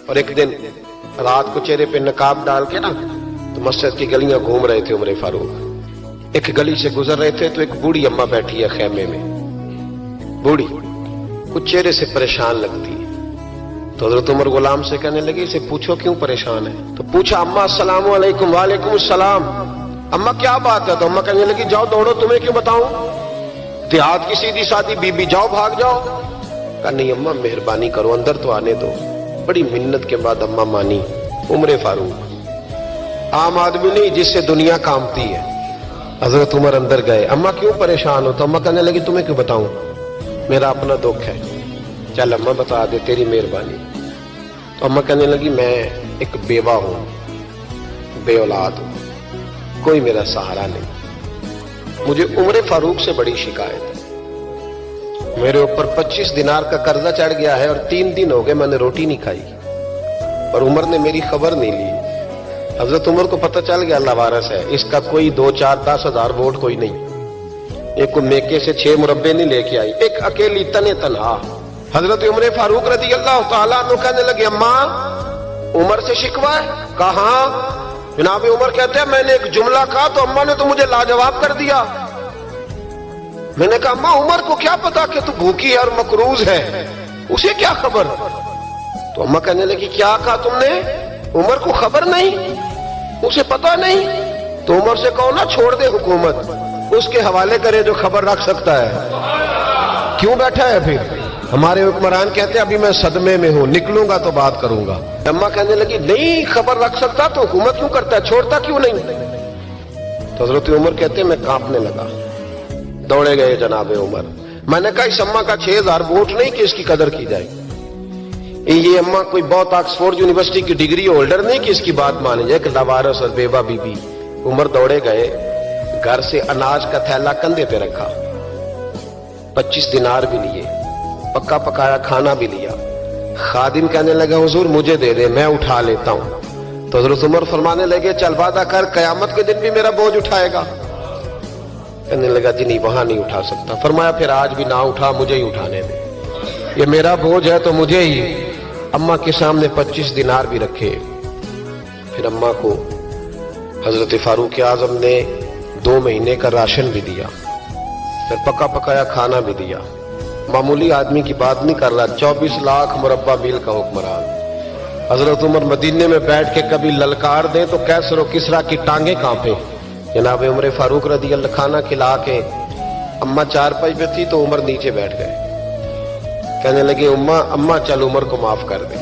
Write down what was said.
اور ایک دن رات کو چہرے پہ نقاب ڈال کے نا تو مسجد کی گلیاں گھوم رہے تھے عمر فاروق. ایک گلی سے گزر رہے تھے تو ایک بوڑھی اماں بیٹھی ہے خیمے میں. بوڑھی کچھ چہرے سے پریشان لگتی ہے. تو حضرت عمر غلام سے کہنے لگے اسے پوچھو کیوں پریشان ہے. تو پوچھا اماں السلام علیکم. وعلیکم السلام. اماں کیا بات ہے؟ تو اماں کہنے لگی جاؤ دوڑو تمہیں کیوں بتاؤں، دیہات کی سیدھی سادی بی بی، جاؤ بھاگ جاؤ. کہا نہیں اماں مہربانی کرو اندر تو آنے دو. بڑی منت کے بعد اماں مانی. عمر فاروق عام آدمی نہیں جس سے دنیا کامتی ہے. حضرت عمر اندر گئے. اماں کیوں پریشان ہو؟ تو اماں کہنے لگی تمہیں کیوں بتاؤں، میرا اپنا دکھ ہے. چل اماں بتا دے تیری مہربانی. تو اماں کہنے لگی میں ایک بیوہ ہوں، بے اولاد ہوں، کوئی میرا سہارا نہیں. مجھے عمر فاروق سے بڑی شکایت ہے. میرے اوپر 25 دینار کا قرضہ چڑھ گیا ہے اور 3 دن ہو گئے میں نے روٹی نہیں کھائی اور عمر نے میری خبر نہیں لی. حضرت عمر کو پتہ چل گیا اللہ وارث ہے، اس کا کوئی 2 4 10 ہزار ووٹ کوئی نہیں. ایک کو میکے سے 6 مربے نہیں لے کے آئی، ایک اکیلی تنہا. حضرت عمر فاروق رضی اللہ تعالیٰ عنہ کہنے لگے اماں عمر سے شکوہ ہے؟ کہاں؟ جناب عمر کہتے ہیں میں نے ایک جملہ کہا تو اماں نے تو مجھے لاجواب کر دیا. میں نے کہا اماں عمر کو کیا پتا کہ تو بھوکی ہے اور مقروض ہے، اسے کیا خبر؟ تو اماں کہنے لگی کیا کہا تم نے؟ عمر کو خبر نہیں، اسے پتا نہیں؟ تو عمر سے کہو نا چھوڑ دے حکومت، اس کے حوالے کرے جو خبر رکھ سکتا ہے. کیوں بیٹھا ہے پھر؟ ہمارے حکمران کہتے ہیں ابھی میں صدمے میں ہوں، نکلوں گا تو بات کروں گا. اماں کہنے لگی نہیں خبر رکھ سکتا تو حکومت کیوں کرتا ہے، چھوڑتا کیوں نہیں؟ تو حضرت عمر کہتے ہیں میں کانپنے لگا. دوڑے گئے جناب عمر. میں نے کہا اس اماں کا 6000 ووٹ نہیں کہ اس کی قدر کی جائے. یہ اماں کوئی بہت آکسفورڈ یونیورسٹی کی ڈگری ہولڈر نہیں کہ اس کی بات مانی جائے کہ لاوارث اور بیوہ بی بی. عمر دوڑے گئے، گھر سے اناج کا تھیلا کندھے پہ رکھا، 25 دینار بھی لیے، پکا پکایا کھانا بھی لیا. خادم کہنے لگا حضور مجھے دے دے میں اٹھا لیتا ہوں. تو حضرت عمر فرمانے لگے چل وعدہ کر قیامت کے دن بھی میرا بوجھ اٹھائے گا. کہنے لگا جی نہیں وہاں نہیں اٹھا سکتا. فرمایا پھر آج بھی نہ اٹھا، مجھے ہی اٹھانے دے، یہ میرا بوجھ ہے تو مجھے ہی. اماں کے سامنے 25 دینار بھی رکھے. پھر اماں کو حضرت فاروق اعظم نے 2 مہینے کا راشن بھی دیا، پھر پکا پکایا کھانا بھی دیا. معمولی آدمی کی بات نہیں کر رہا، 24 لاکھ مربع میل کا حکمران. حضرت عمر مدینے میں بیٹھ کے کبھی للکار دیں تو کیسر و کسرا کی ٹانگیں کانپیں. جناب عمر فاروق رضی اللہ کھانا کھلا کے اماں چارپائی پہ تھی تو عمر نیچے بیٹھ گئے. کہنے لگے اماں چل عمر کو معاف کر دے.